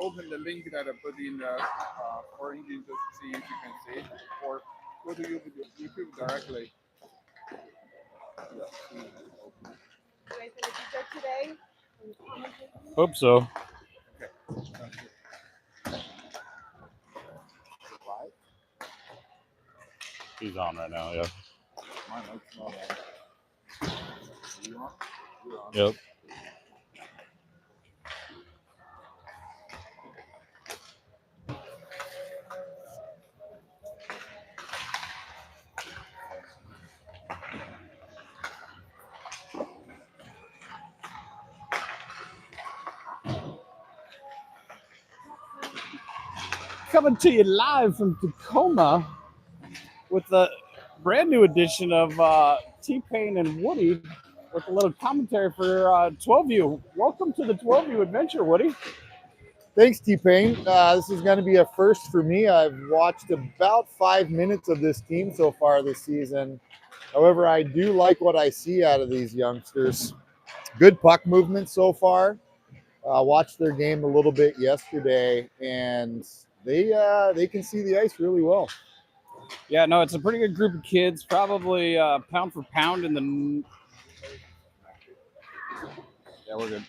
open the link that I put in the for Engine to see if you can see, or go to YouTube directly. Yeah. Guys, gonna be good today? Hope so. Right? He's on right now, yeah. My mic's not on. You on? You're on. Yep. Coming to you live from Tacoma with the brand new edition of T-Pain and Woody with a little commentary for 12U. Welcome to the 12U adventure, Woody. Thanks, T-Pain. This is going to be a first for me. I've watched about 5 minutes of this team so far this season. However, I do like what I see out of these youngsters. Good puck movement so far. Watched their game a little bit yesterday, and they can see the ice really well. Yeah, no, it's a pretty good group of kids. Probably pound for pound in the. Yeah, we're good.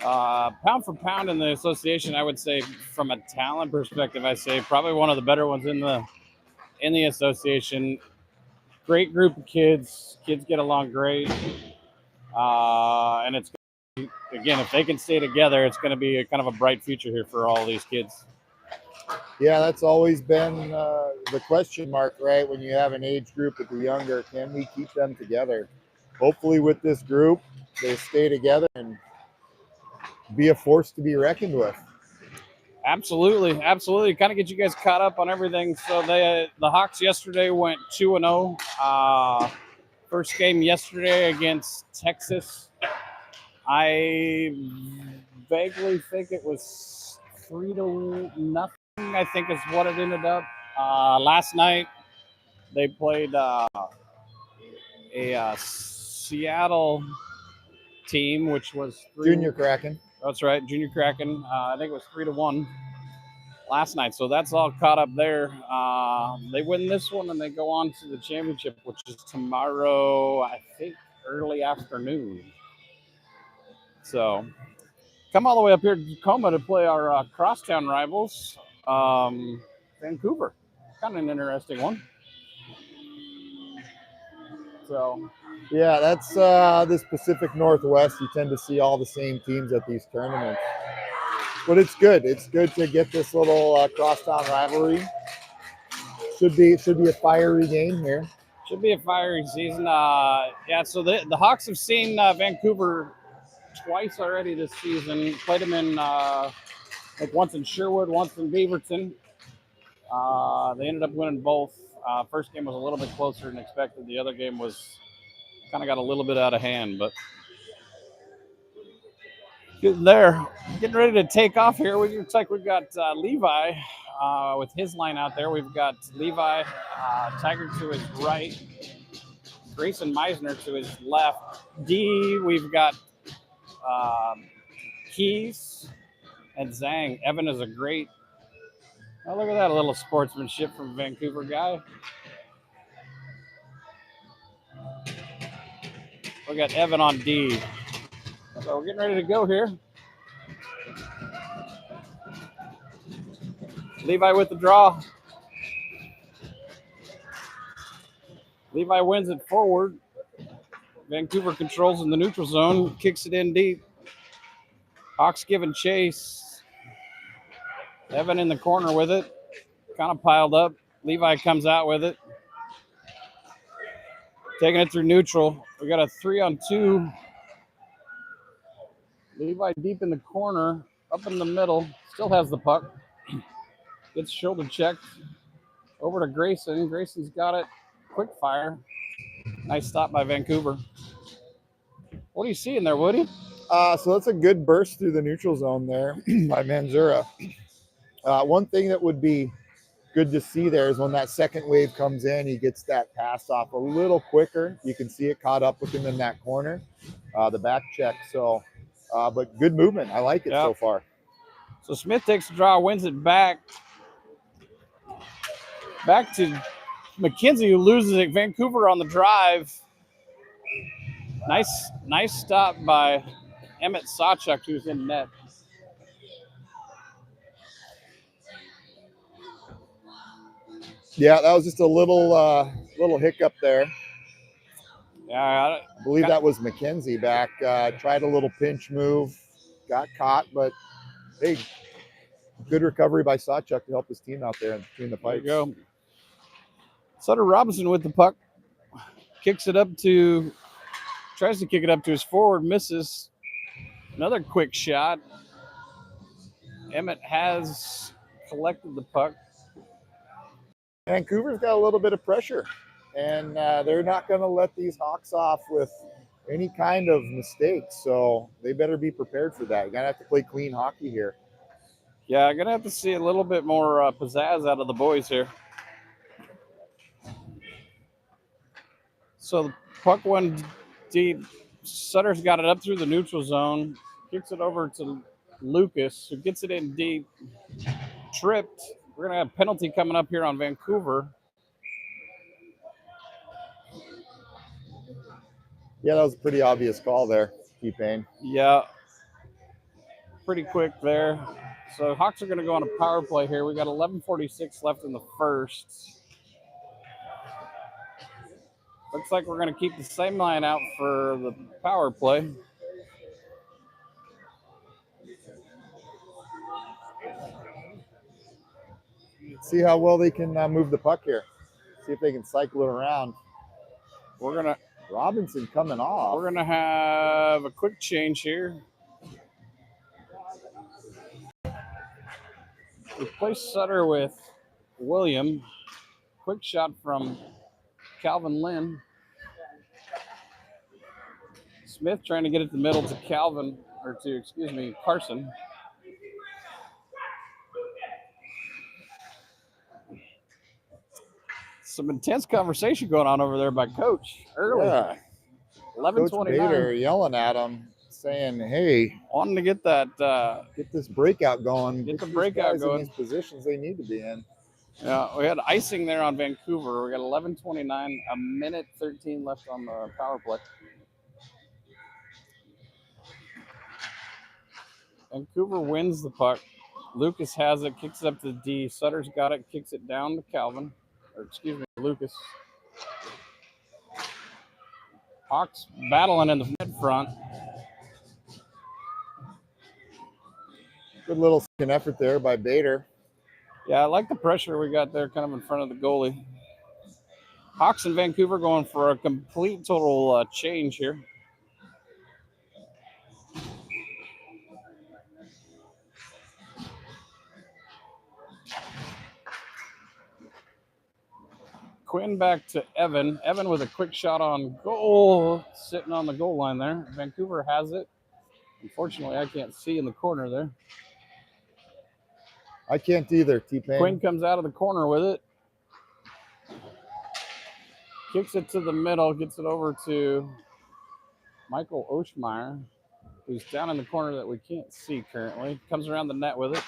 Pound for pound in the association, I would say, from a talent perspective, I say probably one of the better ones in the association. Great group of kids. Kids get along great, and it's again, if they can stay together, it's going to be a kind of a bright future here for all these kids. Yeah, that's always been the question mark, right? When you have an age group with the younger, can we keep them together? Hopefully, with this group, they stay together and be a force to be reckoned with. Absolutely. Kind of get you guys caught up on everything. So the Hawks yesterday went 2-0. First game yesterday against Texas. I vaguely think it was 3-0. I think is what it ended up. Last night they played a Seattle team, which was Junior Kraken. That's right, Junior Kraken. I think it was 3-1 last night. So that's all caught up there. They win this one and they go on to the championship, which is tomorrow, I think, early afternoon. So come all the way up here to Tacoma to play our crosstown rivals, Vancouver. Kind of an interesting one. So yeah, that's this Pacific Northwest. You tend to see all the same teams at these tournaments. But it's good. It's good to get this little crosstown rivalry. Should be a fiery game here. Should be a fiery season. Yeah, so the Hawks have seen Vancouver twice already this season. Played them in like once in Sherwood, once in Beaverton. They ended up winning both. First game was a little bit closer than expected. The other game was kind of got a little bit out of hand, but getting there. Getting ready to take off here. Looks like we've got Levi with his line out there. We've got Levi, Tiger to his right, Grayson Meisner to his left. D, we've got Keys and Zhang. Evan is a great. Oh, look at that, a little sportsmanship from Vancouver guy. We got Evan on D. So we're getting ready to go here. Levi with the draw. Levi wins it forward. Vancouver controls in the neutral zone, kicks it in deep. Hawks giving chase. Evan in the corner with it. Kind of piled up. Levi comes out with it. Taking it through neutral. We got a 3-on-2. Levi deep in the corner, up in the middle. Still has the puck. Gets shoulder checked. Over to Grayson. Grayson's got it. Quick fire. Nice stop by Vancouver. What are you seeing there, Woody? So that's a good burst through the neutral zone there by Manzura. One thing that would be good to see there is when that second wave comes in, he gets that pass off a little quicker. You can see it caught up with him in that corner, the back check. So, but good movement. I like it so far. So Smith takes the draw, wins it back to McKenzie, who loses it. Vancouver on the drive. Nice stop by Emmett Sawchuk, who's in net. Yeah, that was just a little hiccup there. Yeah, I believe that was McKenzie back. Tried a little pinch move, got caught, but hey, good recovery by Sawchuk to help his team out there between the pipes. There you go. Sutter Robinson with the puck. Tries to kick it up to his forward, misses. Another quick shot. Emmett has collected the puck. Vancouver's got a little bit of pressure, and they're not going to let these Hawks off with any kind of mistakes. So they better be prepared for that. You're going to have to play clean hockey here. Yeah, I'm going to have to see a little bit more pizzazz out of the boys here. So the puck went deep. Sutter's got it up through the neutral zone. Kicks it over to Lucas, who gets it in deep. Tripped. We're going to have a penalty coming up here on Vancouver. Yeah, that was a pretty obvious call there, T-Pain. Yeah. Pretty quick there. So Hawks are going to go on a power play here. We got 11:46 left in the first. Looks like we're going to keep the same line out for the power play. See how well they can move the puck here. See if they can cycle it around. Robinson coming off. We're gonna have a quick change here. Replace Sutter with William. Quick shot from Calvin Lynn. Smith trying to get it to the middle to Carson. Some intense conversation going on over there by Coach early. Yeah. 11:29. Coach Bader yelling at him, saying, "Hey, wanting to get that get this breakout going. Get the breakout going in these positions they need to be in." Yeah, we had icing there on Vancouver. We got 11:29, a minute 13 left on the power play. Vancouver wins the puck. Lucas has it, kicks it up to D. Sutter's got it, kicks it down to Lucas. Hawks battling in the mid front. Good little second effort there by Bader. Yeah, I like the pressure we got there kind of in front of the goalie. Hawks and Vancouver going for a complete total change here. Quinn back to Evan. Evan with a quick shot on goal, sitting on the goal line there. Vancouver has it. Unfortunately, I can't see in the corner there. I can't either, T-Pain. Quinn comes out of the corner with it. Kicks it to the middle, gets it over to Michael Oshmeyer, who's down in the corner that we can't see currently. Comes around the net with it.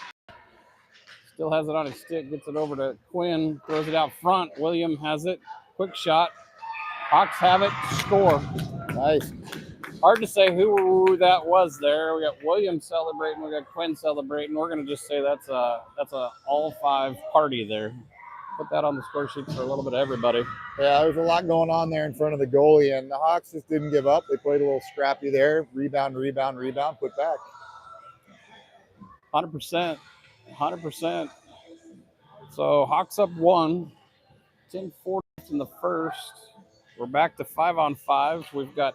Still has it on his stick, gets it over to Quinn, throws it out front. William has it. Quick shot. Hawks have it, score. Nice. Hard to say who that was there. We got William celebrating, we got Quinn celebrating. We're gonna just say that's a all five party there. Put that on the score sheet for a little bit of everybody. Yeah, there's a lot going on there in front of the goalie, and the Hawks just didn't give up. They played a little scrappy there. Rebound, put back. 100%. 100%. So Hawks up 1. 10-4 in the first. We're back to 5-on-5. We've got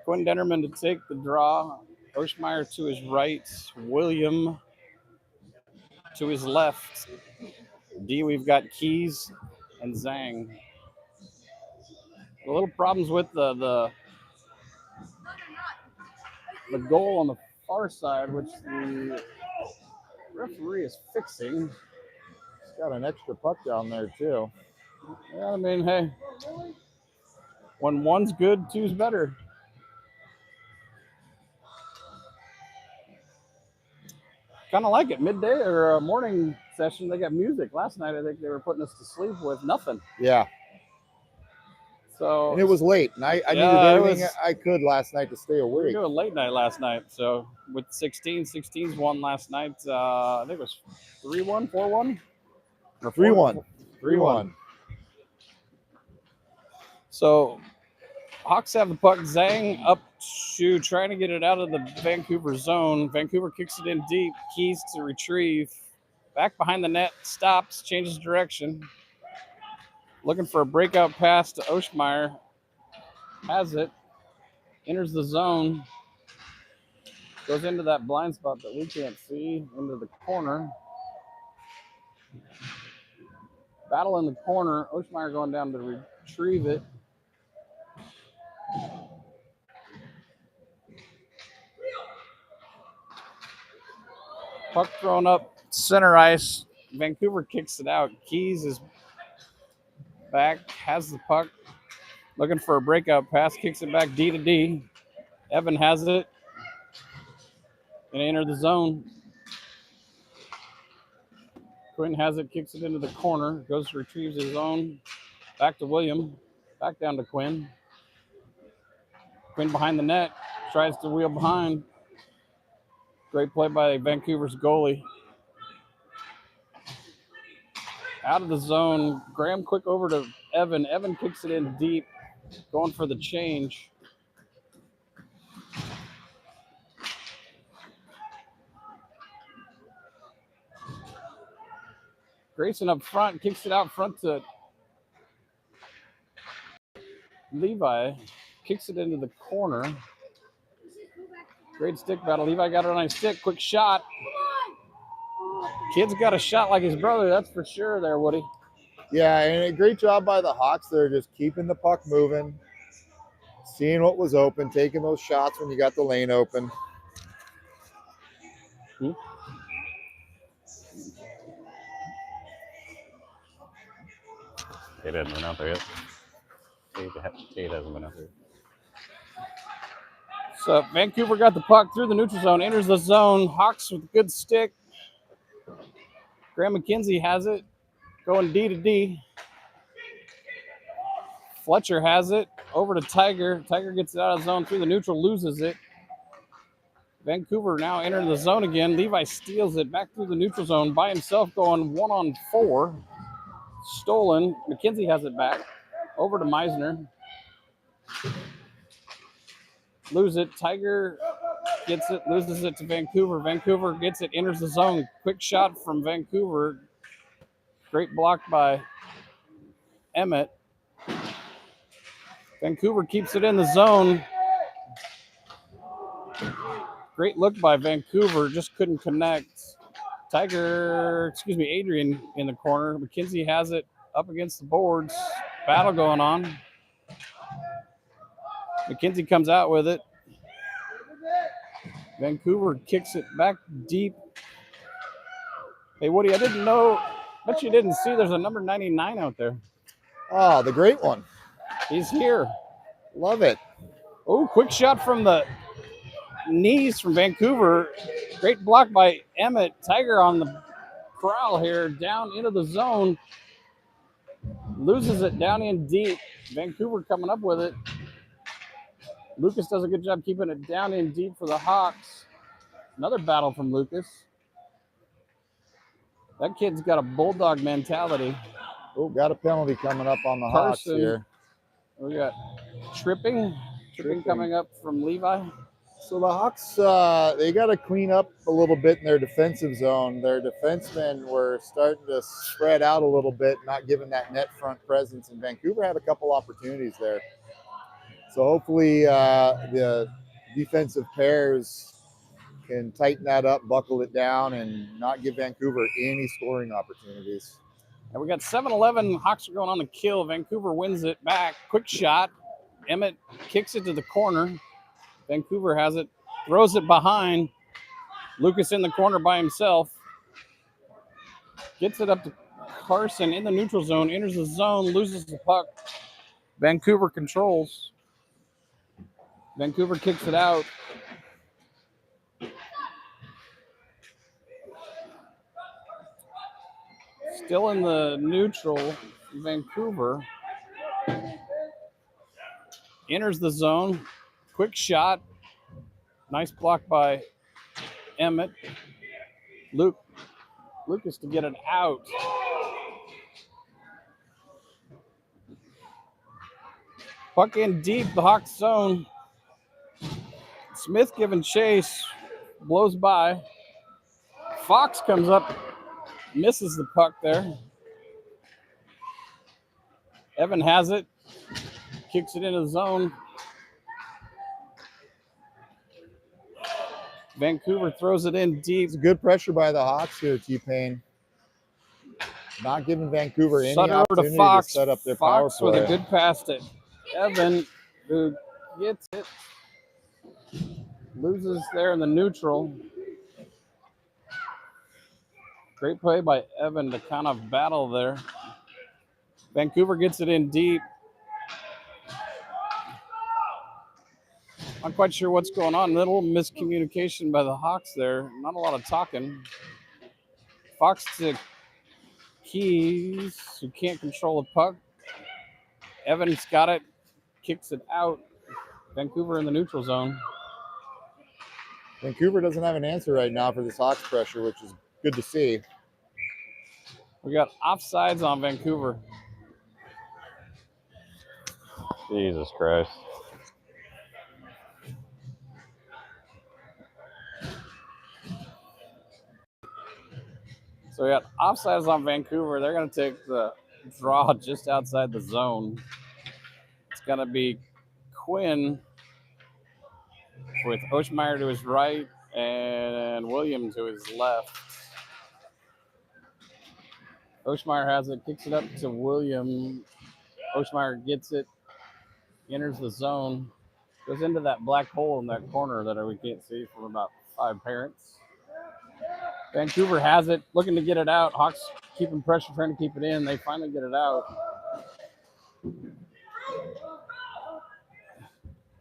Quinn Dennerman to take the draw. Oshmeyer to his right. William to his left. D, we've got Keys and Zhang. A little problems with the goal on the far side, which the referee is fixing. He's got an extra puck down there, too. Yeah, I mean, hey, when one's good, two's kind of like it. Midday or morning session, they got music. Last night, I think they were putting us to sleep with nothing. Yeah. So And it was late, and I needed Yeah, it everything was- I could last night to stay we were awake. doing late night last night. So with 16s won last night. I think it was 3-1, 4-1, or 3-1. 3-1. So Hawks have the puck. Zhang up to trying to get it out of the Vancouver zone. Vancouver kicks it in deep. Keys to retrieve. Back behind the net. Stops. Changes direction. Looking for a breakout pass to Oshmeyer. Has it. Enters the zone. Goes into that blind spot that we can't see. Into the corner. Battle in the corner. Oshmeyer going down to retrieve it. Puck thrown up center ice. Vancouver kicks it out. Keys is back, has the puck. Looking for a breakout pass. Kicks it back D to D. Evan has it. Gonna enter the zone. Quinn has it. Kicks it into the corner. Goes, retrieves his own. Back to William. Back down to Quinn. Quinn behind the net. Tries to wheel behind. Great play by Vancouver's goalie. Out of the zone. Graham quick over to Evan. Evan kicks it in deep. Going for the change. Grayson up front. Kicks it out front to Levi. Kicks it into the corner. Great stick battle. Levi got it on his stick. Quick shot. Kid's got a shot like his brother, that's for sure there, Woody. Yeah, and a great job by the Hawks. They're just keeping the puck moving, seeing what was open, taking those shots when you got the lane open. Kate hasn't been out there yet. Kate hasn't been out there. So Vancouver got the puck through the neutral zone, enters the zone. Hawks with a good stick. Graham McKenzie has it, going D to D. Fletcher has it, over to Tiger. Tiger gets it out of zone through the neutral, loses it. Vancouver now entering the zone again. Levi steals it back through the neutral zone by himself, going 1-on-4. Stolen. McKenzie has it back. Over to Meisner. Lose it. Tiger gets it, loses it to Vancouver. Vancouver gets it, enters the zone. Quick shot from Vancouver. Great block by Emmett. Vancouver keeps it in the zone. Great look by Vancouver, just couldn't connect. Adrian in the corner. McKenzie has it up against the boards. Battle going on. McKenzie comes out with it. Vancouver kicks it back deep. Hey, Woody, I didn't know, bet you didn't see there's a number 99 out there. Oh, the great one. He's here. Love it. Oh, quick shot from the knees from Vancouver. Great block by Emmett. Tiger on the prowl here, down into the zone. Loses it down in deep. Vancouver coming up with it. Lucas does a good job keeping it down in deep for the Hawks. Another battle from Lucas. That kid's got a bulldog mentality. Oh, got a penalty coming up on the Hawks here. We got tripping coming up from Levi. So the Hawks, they got to clean up a little bit in their defensive zone. Their defensemen were starting to spread out a little bit, not giving that net front presence. And Vancouver had a couple opportunities there. So hopefully the defensive pairs can tighten that up, buckle it down, and not give Vancouver any scoring opportunities. And we got 7-11. Hawks are going on the kill. Vancouver wins it back. Quick shot. Emmett kicks it to the corner. Vancouver has it, throws it behind. Lucas in the corner by himself. Gets it up to Carson in the neutral zone, enters the zone, loses the puck. Vancouver controls. Vancouver kicks it out. Still in the neutral, Vancouver. Enters the zone. Quick shot. Nice block by Emmett. Lucas to get it out. Puck in deep, the Hawks zone. Smith giving chase. Blows by. Fox comes up. Misses the puck there. Evan has it. Kicks it into the zone. Vancouver throws it in deep. It's good pressure by the Hawks here, T-Pain. Not giving Vancouver any Sutter over to opportunity Fox. to set up their power Fox play. with a good pass to Evan, who gets it. Loses there in the neutral. Great play by Evan to kind of battle there. Vancouver gets it in deep. Not quite sure what's going on. Little miscommunication by the Hawks there. Not a lot of talking. Fox to Keys, who can't control the puck. Evans got it. Kicks it out. Vancouver in the neutral zone. Vancouver doesn't have an answer right now for this Hawks pressure, which is good to see. We got offsides on Vancouver. Jesus Christ. So we got offsides on Vancouver. They're going to take the draw just outside the zone. It's going to be Quinn with Oshmeyer to his right and William to his left. Oshmeyer has it, kicks it up to William. Oshmeyer gets it, enters the zone, goes into that black hole in that corner that we can't see from about 5 parents. Vancouver has it, looking to get it out. Hawks keeping pressure, trying to keep it in. They finally get it out.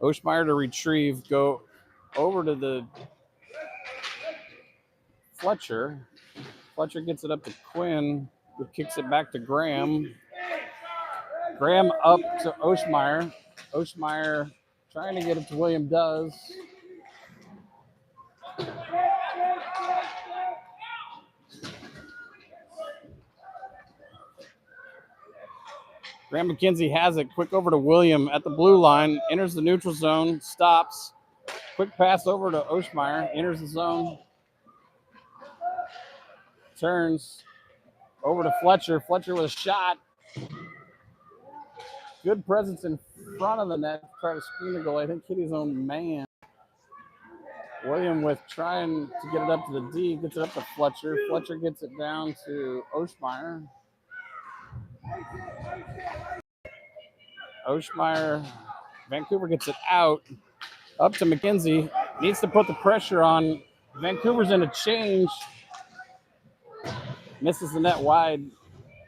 Oshmeyer to retrieve, go over to the Fletcher. Fletcher gets it up to Quinn, who kicks it back to Graham. Graham up to Oshmeyer. Oshmeyer trying to get it to William does. Graham McKenzie has it. Quick over to William at the blue line. Enters the neutral zone. Stops. Quick pass over to Oshmeyer. Enters the zone. Turns over to Fletcher. Fletcher with a shot. Good presence in front of the net to try to screen the goal. I think hit his own man. William with trying to get it up to the D. Gets it up to Fletcher. Fletcher gets it down to Oshmeyer. Oshmeyer, Vancouver gets it out. Up to McKenzie. Needs to put the pressure on. Vancouver's in a change. Misses the net wide.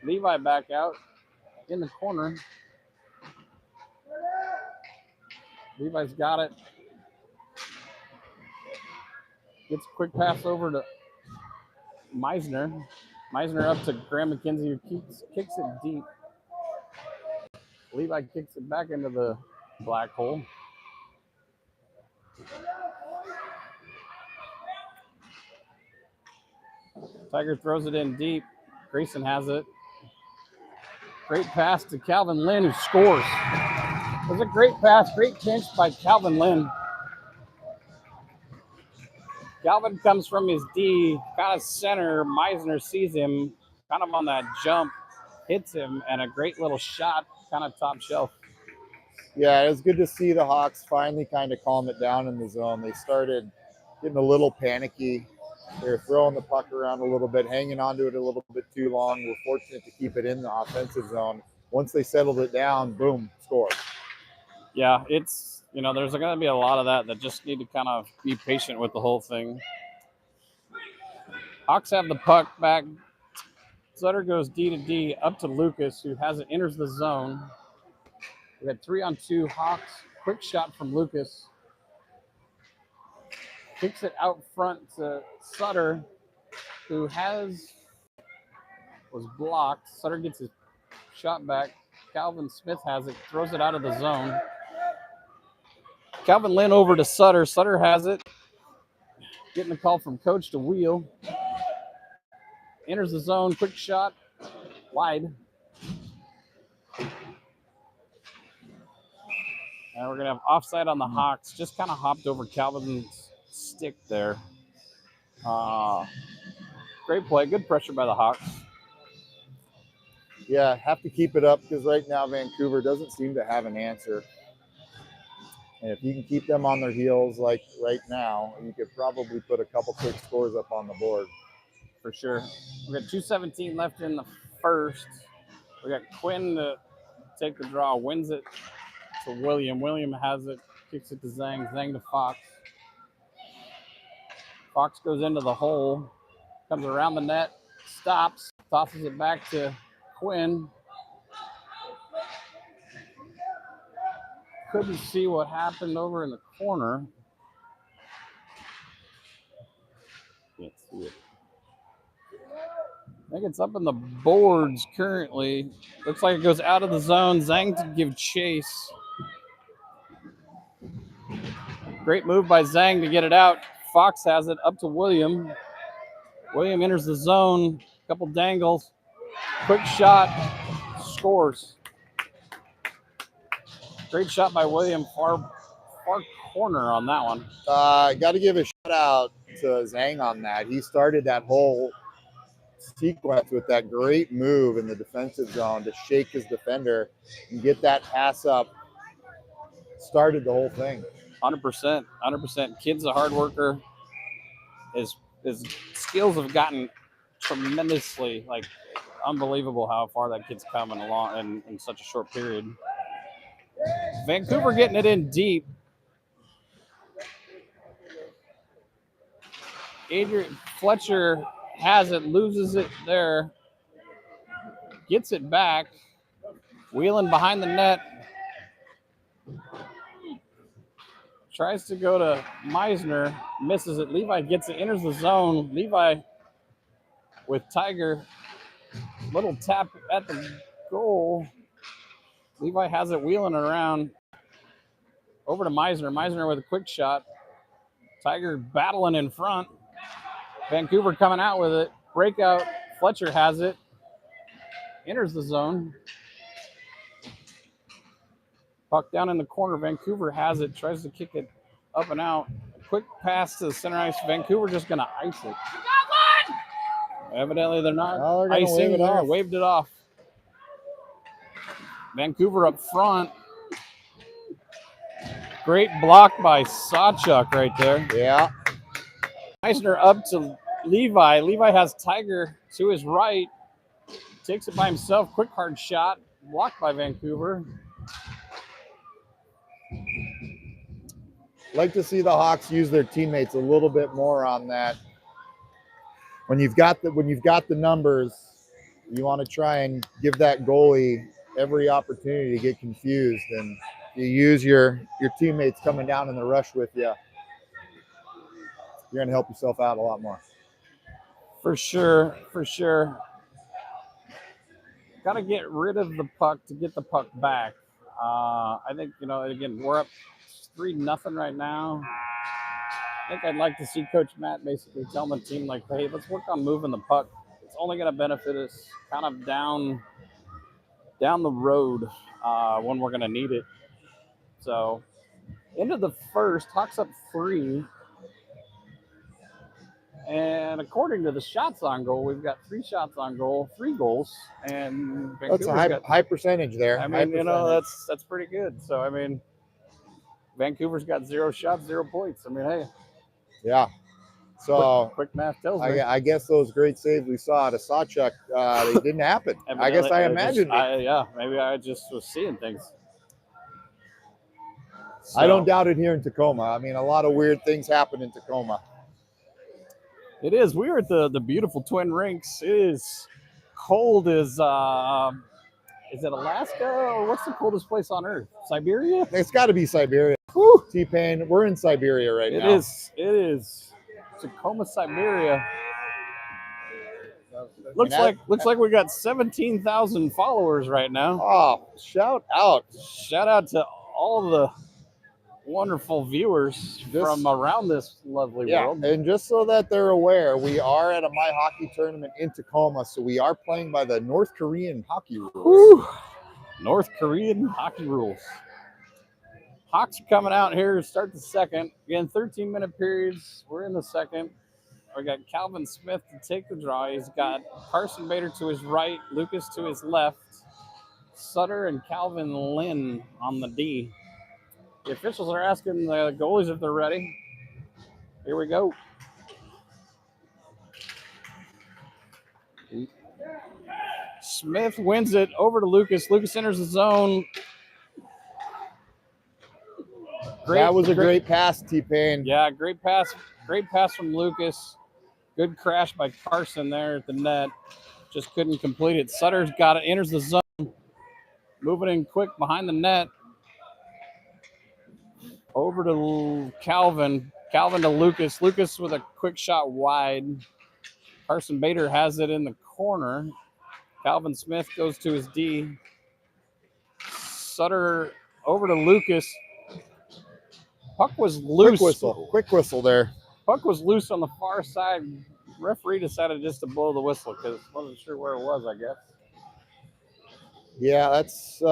Levi back out in the corner. Levi's got it. Gets a quick pass over to Meisner. Meisner up to Graham McKenzie, who kicks it deep. Levi kicks it back into the black hole. Tiger throws it in deep. Grayson has it. Great pass to Calvin Lynn, who scores. It was a great pass, great pinch by Calvin Lynn. Calvin comes from his D, kind of center. Meisner sees him kind of on that jump, hits him, and a great little shot, kind of top shelf. Yeah, it was good to see the Hawks finally kind of calm it down in the zone. They started getting a little panicky. They were throwing the puck around a little bit, hanging onto it a little bit too long. We're fortunate to keep it in the offensive zone. Once they settled it down, boom, score. Yeah, it's, there's going to be a lot of that just need to kind of be patient with the whole thing. Hawks have the puck back. Sutter goes D to D up to Lucas, who has it, enters the zone. We had 3-on-2 Hawks. Quick shot from Lucas. Kicks it out front to Sutter, who has was blocked. Sutter gets his shot back. Calvin Smith has it, throws it out of the zone. Calvin Lynn over to Sutter. Sutter has it. Getting a call from coach to wheel. Enters the zone. Quick shot. Wide. And we're going to have offside on the Hawks. Just kind of hopped over Calvin's stick there. Great play. Good pressure by the Hawks. Yeah, have to keep it up because right now Vancouver doesn't seem to have an answer. And if you can keep them on their heels like right now, you could probably put a couple quick scores up on the board. For sure. We got 2:17 left in the first. We got Quinn to take the draw, wins it to William. William has it, kicks it to Zhang. Zhang to Fox. Fox goes into the hole, comes around the net, stops, tosses it back to Quinn. Couldn't see what happened over in the corner. Can't see it. I think it's up in the boards currently. Looks like it goes out of the zone. Zhang to give chase. Great move by Zhang to get it out. Fox has it up to William. William enters the zone. Couple dangles. Quick shot. Scores. Great shot by William. Far corner on that one. Got to give a shout out to Zhang on that. He started that whole sequence with that great move in the defensive zone to shake his defender and get that pass up. Started the whole thing. 100%. 100%. Kid's a hard worker. His skills have gotten tremendously, like, unbelievable how far that kid's coming along in such a short period. Vancouver getting it in deep. Adrian Fletcher has it, loses it there. Gets it back. Wheeling behind the net. Tries to go to Meisner. Misses it. Levi gets it, enters the zone. Levi with Tiger. Little tap at the goal. Levi has it wheeling around. Over to Meisner. Meisner with a quick shot. Tiger battling in front. Vancouver coming out with it. Breakout. Fletcher has it. Enters the zone. Puck down in the corner. Vancouver has it. Tries to kick it up and out. Quick pass to the center ice. Vancouver just going to ice it. Evidently, they're not icing. They waved it off. Vancouver up front. Great block by Seatac right there. Yeah. Meisner up to Levi. Levi has Tiger to his right. Takes it by himself. Quick hard shot. Blocked by Vancouver. Like to see the Hawks use their teammates a little bit more on that. When you've got the numbers, you want to try and give that goalie every opportunity to get confused, and you use your teammates coming down in the rush with you. You're going to help yourself out a lot more. For sure. Got to get rid of the puck to get the puck back. I think, again, we're up 3-0 right now. I think I'd like to see Coach Matt basically tell the team, like, hey, let's work on moving the puck. It's only going to benefit us kind of down the road when we're going to need it. So, into the first, Hawks up 3. And according to the shots on goal, we've got 3 shots on goal, 3 goals, and that's a high percentage there. I mean, that's pretty good. So, I mean, Vancouver's got 0 shots, 0 points. I mean, hey. Yeah. So quick math tells me. I guess those great saves we saw out of Seatac, they didn't happen. I guess I imagined it. Maybe I just was seeing things. So, I don't doubt it here in Tacoma. I mean, a lot of weird things happen in Tacoma. It is. We are at the beautiful Twin Rinks. It is cold as is it Alaska or what's the coldest place on Earth? Siberia? It's got to be Siberia. Whew. T-Pain, we're in Siberia right now. It is. Tacoma, Siberia. Looks like we got 17,000 followers right now. Oh, shout out. Shout out to all the wonderful viewers from around this lovely world. And just so that they're aware, we are at a My Hockey tournament in Tacoma, so we are playing by the North Korean hockey rules. Whew. North Korean hockey rules. Hawks are coming out here to start the second. Again, 13-minute periods. We're in the second. We got Calvin Smith to take the draw. He's got Carson Bader to his right, Lucas to his left, Sutter and Calvin Lynn on the D. The officials are asking the goalies if they're ready. Here we go. Smith wins it over to Lucas. Lucas enters the zone. That was a great pass, T-Pain. Yeah, great pass. Great pass from Lucas. Good crash by Carson there at the net. Just couldn't complete it. Sutter's got it. Enters the zone. Moving in quick behind the net. Over to Calvin. Calvin to Lucas. Lucas with a quick shot wide. Carson Bader has it in the corner. Calvin Smith goes to his D. Sutter over to Lucas. Puck was loose. Quick whistle there. Puck was loose on the far side. Referee decided just to blow the whistle because wasn't sure where it was, I guess. Yeah, that's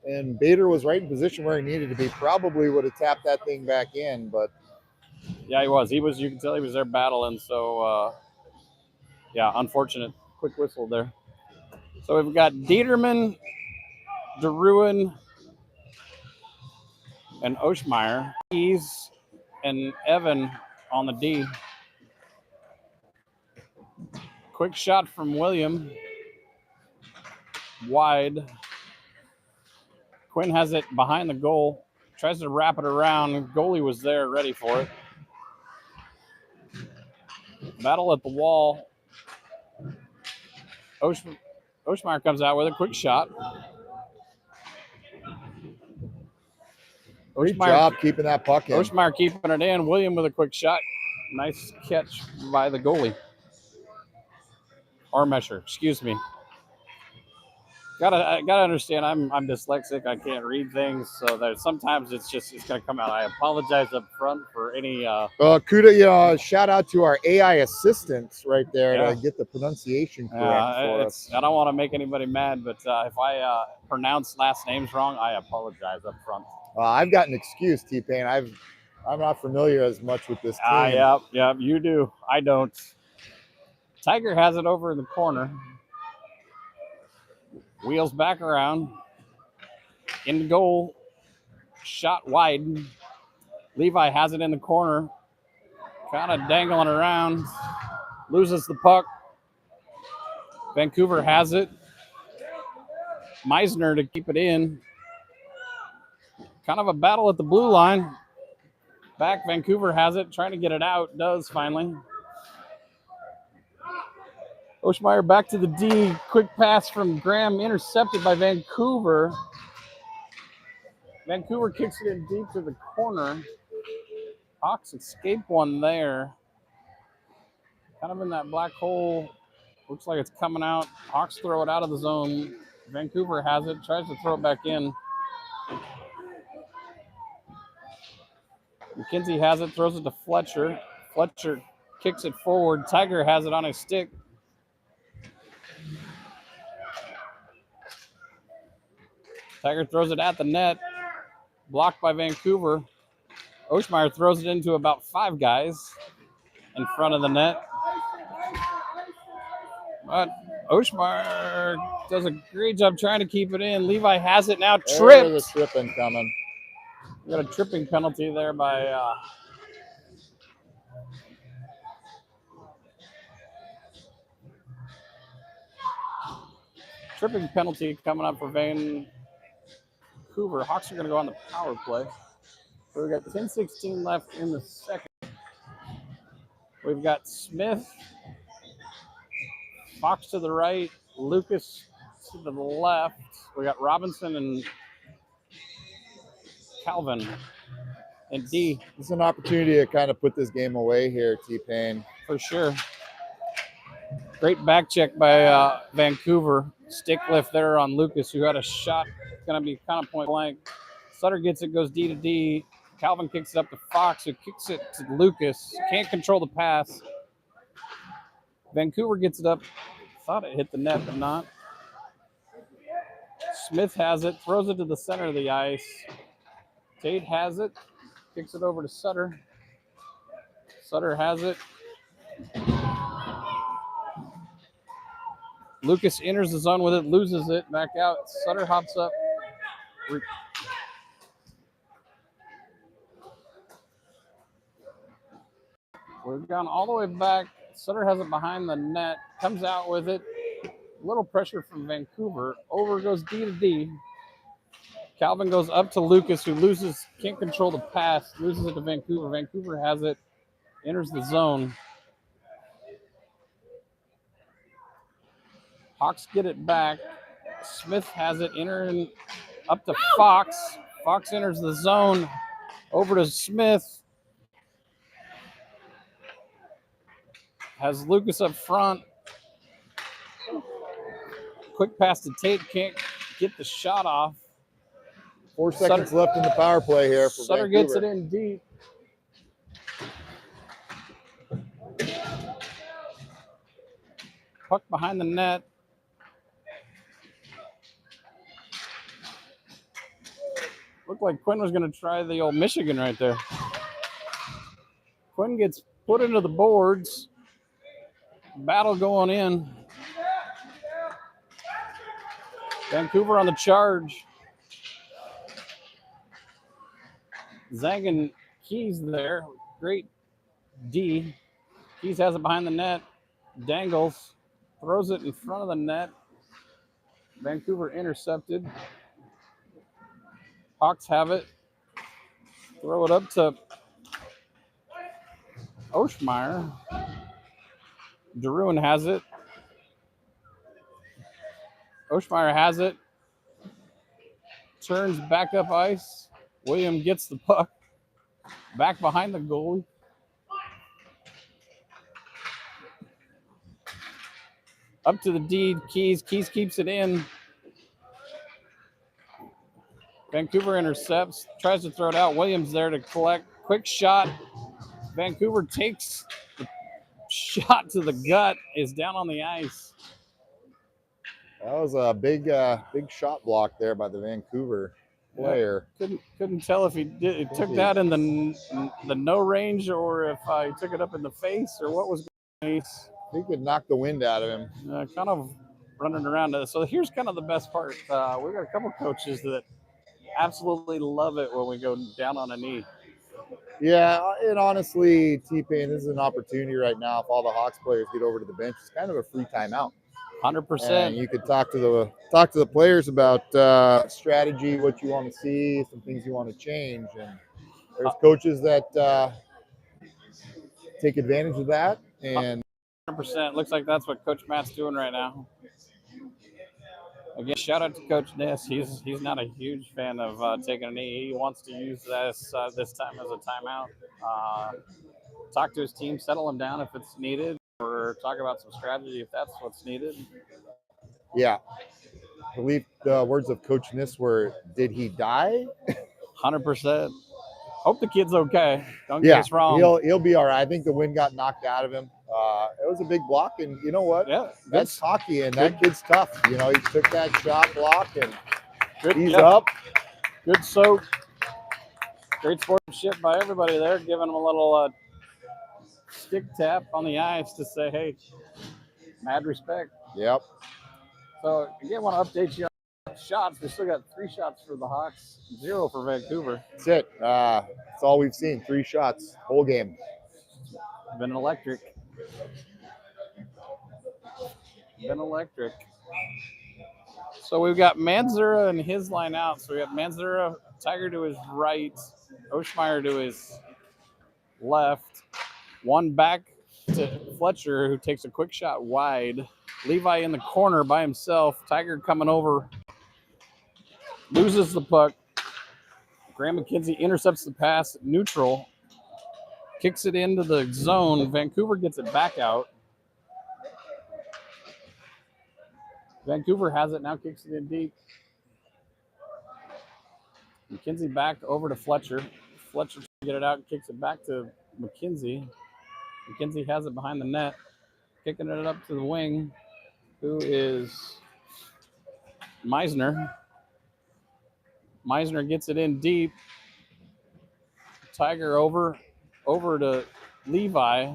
and Bader was right in position where he needed to be. Probably would have tapped that thing back in, but yeah, he was. You can tell he was there battling. So yeah, unfortunate. Quick whistle there. So we've got Dieterman, DeRuin, and Oshmeyer. Keys and Evan on the D. Quick shot from William. Wide. Quinn has it behind the goal. Tries to wrap it around. Goalie was there ready for it. Battle at the wall. Oshmeyer comes out with a quick shot. Great job keeping that puck in. Oshmeyer keeping it in. William with a quick shot. Nice catch by the goalie. Armesher, excuse me. Gotta understand. I'm dyslexic. I can't read things, so that sometimes it's gonna come out. I apologize up front for any. Shout out to our AI assistants right there to get the pronunciation correct for us. I don't want to make anybody mad, but if I pronounce last names wrong, I apologize up front. I've got an excuse, T-Pain. I'm not familiar as much with this team. Yeah, you do. I don't. Tiger has it over in the corner. Wheels back around. In goal. Shot wide. Levi has it in the corner. Kind of dangling around. Loses the puck. Vancouver has it. Meisner to keep it in. Kind of a battle at the blue line. Back, Vancouver has it. Trying to get it out. Does finally. Oshmeyer back to the D. Quick pass from Graham. Intercepted by Vancouver. Vancouver kicks it in deep to the corner. Hawks escape one there. Kind of in that black hole. Looks like it's coming out. Hawks throw it out of the zone. Vancouver has it. Tries to throw it back in. McKenzie has it. Throws it to Fletcher. Fletcher kicks it forward. Tiger has it on his stick. Tiger throws it at the net. Blocked by Vancouver. Oshmeyer throws it into about 5 guys in front of the net. But Oshmeyer does a great job trying to keep it in. Levi has it now. Tripped. There's a tripping coming. We got a tripping penalty there by tripping penalty coming up for Vancouver. Hawks are going to go on the power play. So we've got 10:16 left in the second. We've got Smith, Fox to the right, Lucas to the left. We got Robinson and Calvin and D. This is an opportunity to kind of put this game away here, T-Pain. For sure. Great back check by Vancouver. Stick lift there on Lucas, who had a shot. Going to be kind of point blank. Sutter gets it, goes D to D. Calvin kicks it up to Fox, who kicks it to Lucas. Can't control the pass. Vancouver gets it up. Thought it hit the net, but not. Smith has it, throws it to the center of the ice. Tate has it, kicks it over to Sutter. Sutter has it. Lucas enters the zone with it, loses it, back out. Sutter hops up. We've gone all the way back. Sutter has it behind the net, comes out with it. A little pressure from Vancouver. Over goes D to D. Calvin goes up to Lucas, who loses, can't control the pass, loses it to Vancouver. Vancouver has it, enters the zone. Hawks get it back. Smith has it, entering up to Fox. Fox enters the zone, over to Smith. Has Lucas up front. Quick pass to Tate, can't get the shot off. 4 seconds left in the power play here for Sutter Vancouver. gets it in deep. Puck behind the net. Looked like Quinn was going to try the old Michigan right there. Quinn gets put into the boards. Battle going in. Vancouver on the charge. Zang Keys there. Great D. Keys has it behind the net. Dangles. Throws it in front of the net. Vancouver intercepted. Hawks have it. Throw it up to Oshmeyer. Deruin has it. Oshmeyer has it. Turns back up ice. William gets the puck. Back behind the goalie. Up to the D. Keys. Keys keeps it in. Vancouver intercepts. Tries to throw it out. Williams there to collect. Quick shot. Vancouver takes the shot to the gut. Is down on the ice. That was a big shot block there by the Vancouver player. Couldn't tell if he took that in the no range or if he took it up in the face or what was going on. I think it knocked the wind out of him. Kind of running around. So here's kind of the best part. We've got a couple coaches that absolutely love it when we go down on a knee. Yeah, and honestly, T-Pain, this is an opportunity right now if all the Hawks players get over to the bench. It's kind of a free timeout. 100%. And you could talk to the players about strategy, what you want to see, some things you want to change. And there's coaches that take advantage of that. And 100%. Looks like that's what Coach Matt's doing right now. Again, shout out to Coach Ness. He's not a huge fan of taking a knee. He wants to use this time as a timeout. Talk to his team, settle him down if it's needed, or talk about some strategy if that's what's needed. Yeah. I believe the words of Coach Ness were, "Did he die?" 100%. Hope the kid's okay. Don't get us wrong. He'll be all right. I think the wind got knocked out of him. It was a big block, and you know what? Yeah, that's hockey, and that kid's tough. You know, he took that shot block, and he's up. up. Good soak. Great sportsmanship by everybody there, giving him a little stick tap on the ice to say, hey, mad respect. Yep. So, again, I want to update you on shots. We still got 3 shots for the Hawks, 0 for Vancouver. That's it. That's all we've seen. 3 shots, whole game. Been electric. So we've got Manzura and his line out. So we got Manzura, Tiger to his right, Oshmeyer to his left. One back to Fletcher, who takes a quick shot wide. Levi in the corner by himself. Tiger coming over. Loses the puck. Graham McKenzie intercepts the pass. Neutral. Kicks it into the zone. Vancouver gets it back out. Vancouver has it now, kicks it in deep. McKenzie back over to Fletcher. Fletcher to get it out, kicks it back to McKenzie. McKenzie has it behind the net, kicking it up to the wing, who is Meisner. Meisner gets it in deep. Tiger over to Levi.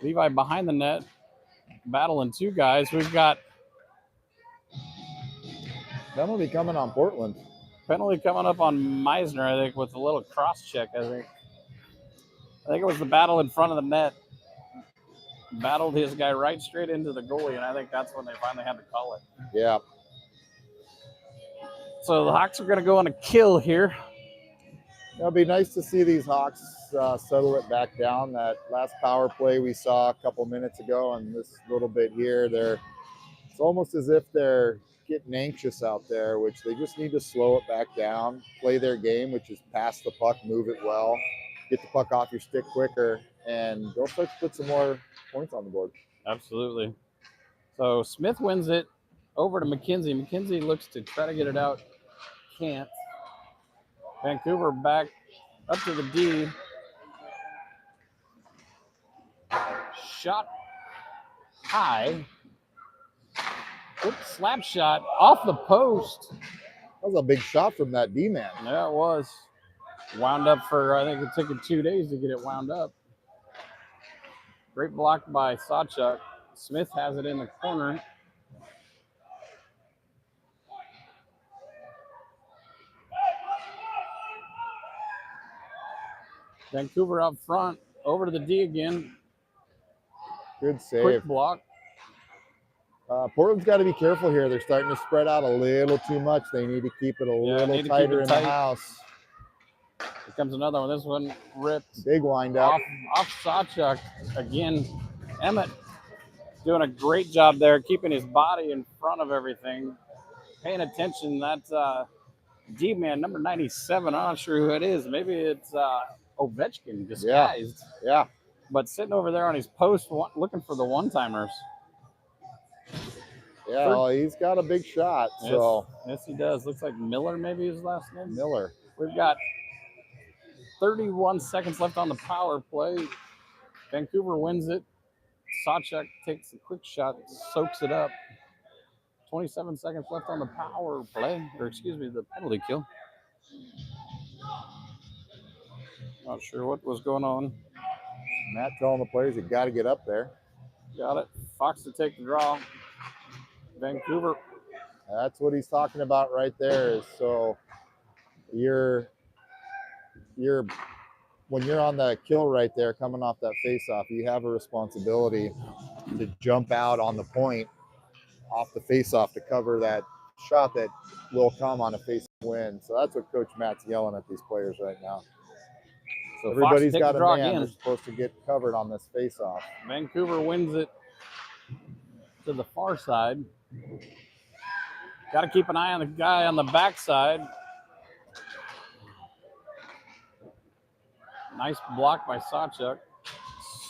Levi behind the net, battling two guys. We've got Penalty coming on Portland. penalty coming up on Meisner, I think, with a little cross check, I think. I think it was the battle in front of the net. Battled his guy right straight into the goalie, and I think that's when they finally had to call it. Yeah. So the Hawks are going to go on a kill here. It'll be nice to see these Hawks settle it back down. That last power play we saw a couple minutes ago, and this little bit here, it's almost as if they're getting anxious out there, which they just need to slow it back down, play their game, which is pass the puck, move it well, get the puck off your stick quicker, and they'll start to put some more points on the board. Absolutely. So Smith wins it over to McKenzie. McKenzie looks to try to get it out. Can't. Vancouver back up to the D. Shot high. Quick slap shot off the post. That was a big shot from that D-man. Yeah, it was. Wound up for, I think it took him 2 days to get it wound up. Great block by Sawchuk. Smith has it in the corner. Vancouver up front, over to the D again. Good save. Quick block. Portland's got to be careful here. They're starting to spread out a little too much. They need to keep it a little tighter in the house. Here comes another one. This one ripped. Big wind up. Off Sawchuk. Again, Emmett doing a great job there, keeping his body in front of everything. Paying attention. That's D-man, number 97. I'm not sure who it is. Maybe it's Ovechkin disguised. Yeah. But sitting over there on his post looking for the one-timers. Yeah, well, he's got a big shot. So yes, he does. Looks like Miller, maybe his last name. Miller. We've got 31 seconds left on the power play. Vancouver wins it. Sawchuk takes a quick shot, soaks it up. 27 seconds left on the power play, or excuse me, the penalty kill. Not sure what was going on. Matt telling the players you got to get up there. Got it. Fox to take the draw. Vancouver. That's what he's talking about right there. Is so you're when you're on that kill right there, coming off that face-off, you have a responsibility to jump out on the point off the face-off to cover that shot that will come on a face win. So that's what Coach Matt's yelling at these players right now. So everybody's got a man again. that's supposed to get covered on this face-off. Vancouver wins it to the far side. Got to keep an eye on the guy on the backside. Nice block by Sawchuk.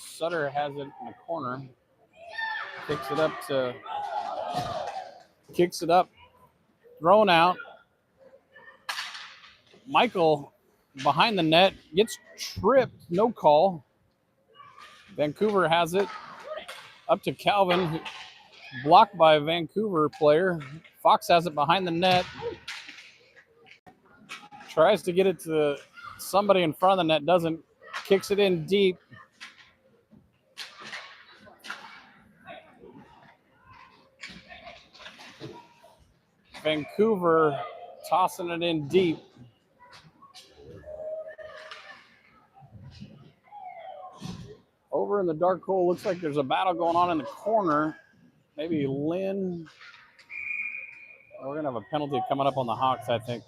Sutter has it in the corner. Kicks it up. Thrown out. Michael behind the net gets tripped. No call. Vancouver has it up to Calvin. Blocked by a Vancouver player. Fox has it behind the net. Tries to get it to somebody in front of the net. Doesn't. Kicks it in deep. Vancouver tossing it in deep. Over in the dark hole, looks like there's a battle going on in the corner. Maybe Lynn. We're going to have a penalty coming up on the Hawks, I think.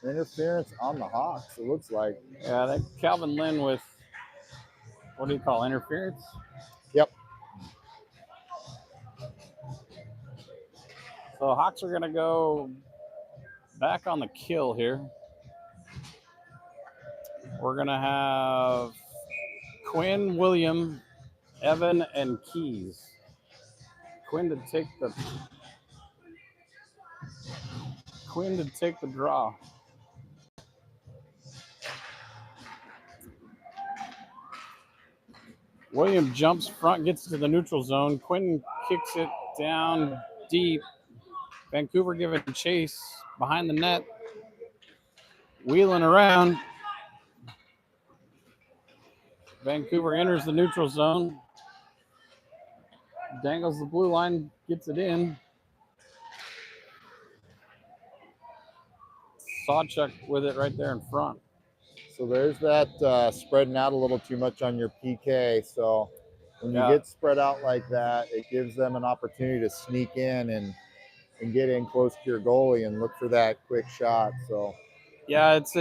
Interference on the Hawks, it looks like. Yeah, I think Calvin Lynn with, what do you call interference? Yep. So Hawks are going to go back on the kill here. We're going to have Quinn, William, Evan, and Keys. Quinn to take the draw. William jumps front, gets to the neutral zone. Quinn kicks it down deep. Vancouver giving chase behind the net. Wheeling around. Vancouver enters the neutral zone. Dangles the blue line, gets it in. Sawchuck with it right there in front. So there's that spreading out a little too much on your PK. So when you get spread out like that, it gives them an opportunity to sneak in and get in close to your goalie and look for that quick shot. So yeah, it's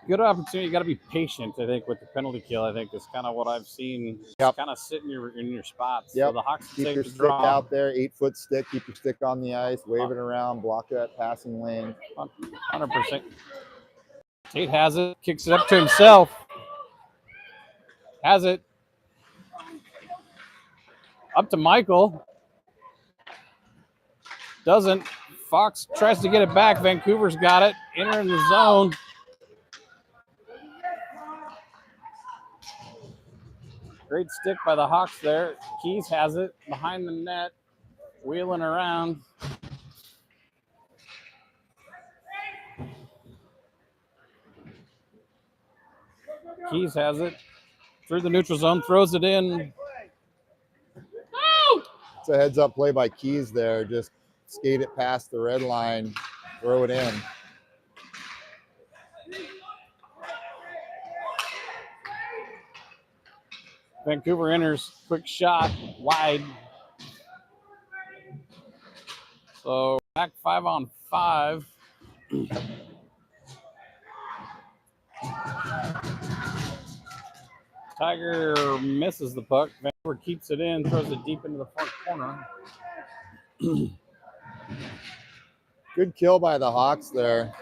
good opportunity. You got to be patient, I think, with the penalty kill. I think is kind of what I've seen. Yep. Kind of sit in your spots. Yep. So the Hawks keep take your the stick draw. out there, 8-foot stick. Keep your stick on the ice, wave it around, block that passing lane. 100%. Tate has it, kicks it up to himself. Has it. Up to Michael. Doesn't. Fox tries to get it back. Vancouver's got it. Entering the zone. Great stick by the Hawks there. Keys has it behind the net. Wheeling around. Keys has it. Through the neutral zone. Throws it in. It's a heads-up play by Keys there. Just skate it past the red line. Throw it in. Vancouver enters. Quick shot. Wide. So back 5-on-5. Tiger misses the puck. Vancouver keeps it in, throws it deep into the far corner. Good kill by the Hawks there.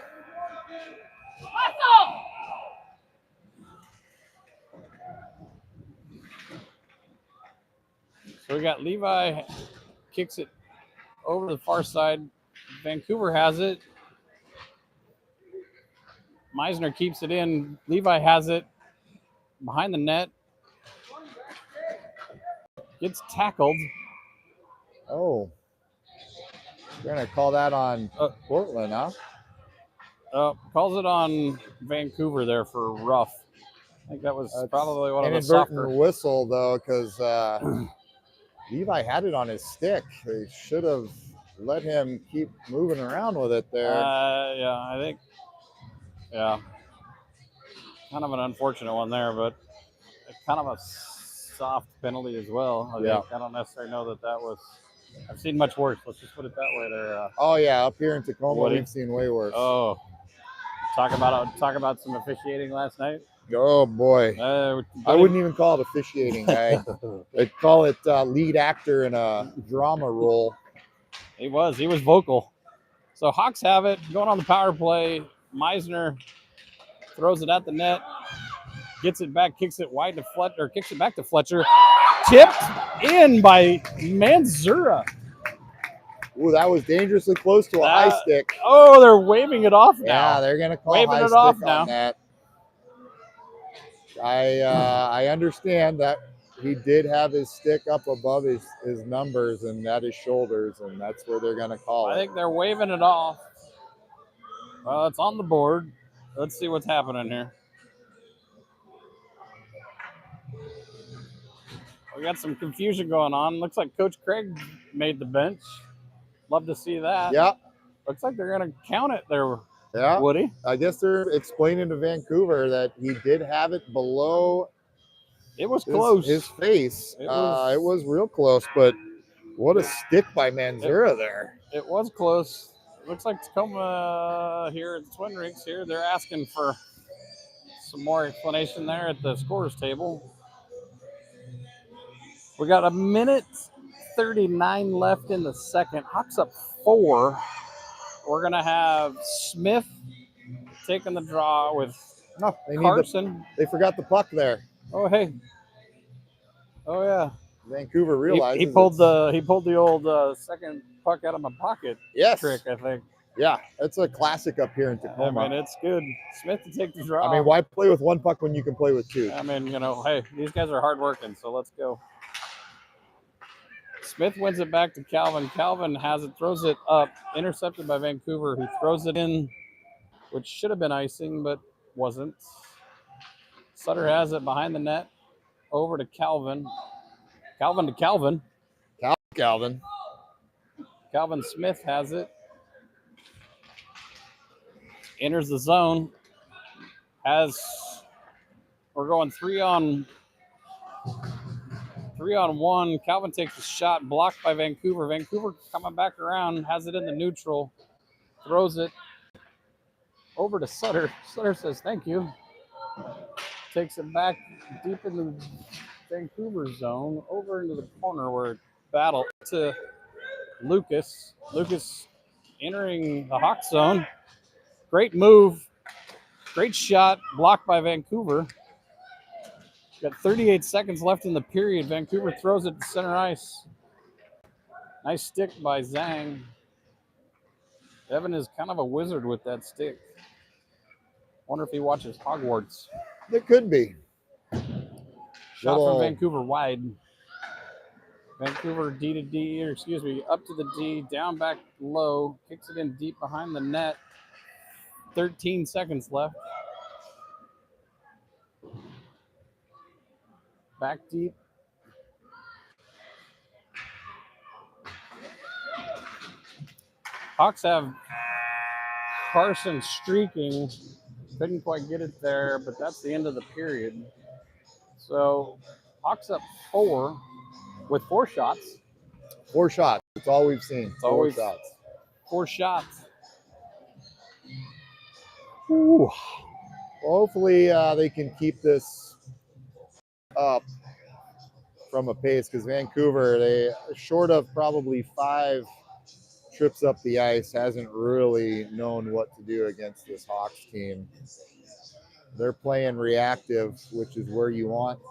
So we got Levi kicks it over the far side. Vancouver has it. Meisner keeps it in. Levi has it behind the net. Gets tackled. Oh. You're going to call that on Portland, huh? Calls it on Vancouver there for rough. I think that was probably one of the inadvertent softer. Whistle, though, because Levi had it on his stick. They should have let him keep moving around with it there. Yeah, I think. Yeah. Kind of an unfortunate one there, but kind of a soft penalty as well. I think. I don't necessarily know that was. I've seen much worse. Let's just put it that way there. Oh, yeah. Up here in Tacoma, we've seen way worse. Oh. Talk about some officiating last night. Oh, boy. I wouldn't even call it officiating. I'd call it lead actor in a drama role. He was vocal. So Hawks have it going on the power play. Meisner throws it at the net, gets it back, kicks it wide to Fletcher, kicks it back to Fletcher. Tipped in by Manzura. Ooh, that was dangerously close to a high stick. Oh, they're waving it off now. Yeah, they're going to call waving high it stick off on now. that. I understand that he did have his stick up above his numbers and at his shoulders, and that's where they're going to call it. I think they're waving it off. Well, it's on the board. Let's see what's happening here. We got some confusion going on. Looks like Coach Craig made the bench. Love to see that. Yeah. Looks like they're going to count it there, yeah. Woody. I guess they're explaining to Vancouver that he did have it below it was close. His face. It was real close, but what a stick by Manzura there. It was close. It looks like Tacoma here at Twin Rinks here, they're asking for some more explanation there at the scorer's table. We got a minute 39 left in the second. Hawks up 4. We're going to have Smith taking the draw with Carson. They forgot the puck there. Oh, hey. Oh, yeah. Vancouver realizes he pulled the old second puck out of my pocket trick, I think. Yeah, that's a classic up here in Tacoma. I mean, it's good. Smith to take the draw. I mean, why play with one puck when you can play with two? I mean, hey, these guys are hardworking, so let's go. Smith wins it back to Calvin. Calvin has it, throws it up, intercepted by Vancouver, who throws it in, which should have been icing, but wasn't. Sutter has it behind the net, over to Calvin. Calvin to Calvin. Calvin. Calvin Smith has it. Enters the zone. We're going 3-on-1. Calvin takes a shot, blocked by Vancouver. Vancouver coming back around, has it in the neutral, throws it over to Sutter. Sutter says thank you. Takes it back deep in the Vancouver zone, over into the corner where it battled to Lucas. Lucas entering the Hawk zone. Great move. Great shot, blocked by Vancouver. Got 38 seconds left in the period. Vancouver throws it to center ice. Nice stick by Zhang. Evan is kind of a wizard with that stick. Wonder if he watches Hogwarts. It could be. Shot from Vancouver wide. Vancouver D to D, up to the D, down back low, kicks it in deep behind the net. 13 seconds left. Back deep. Hawks have Carson streaking. Couldn't quite get it there, but that's the end of the period. So Hawks up 4 with 4 shots. 4 shots. That's all we've seen. It's always 4 shots. 4 shots. Ooh. Well, hopefully they can keep this up from a pace, because Vancouver, they short of probably 5 trips up the ice, hasn't really known what to do against this Hawks team. They're playing reactive, which is where you want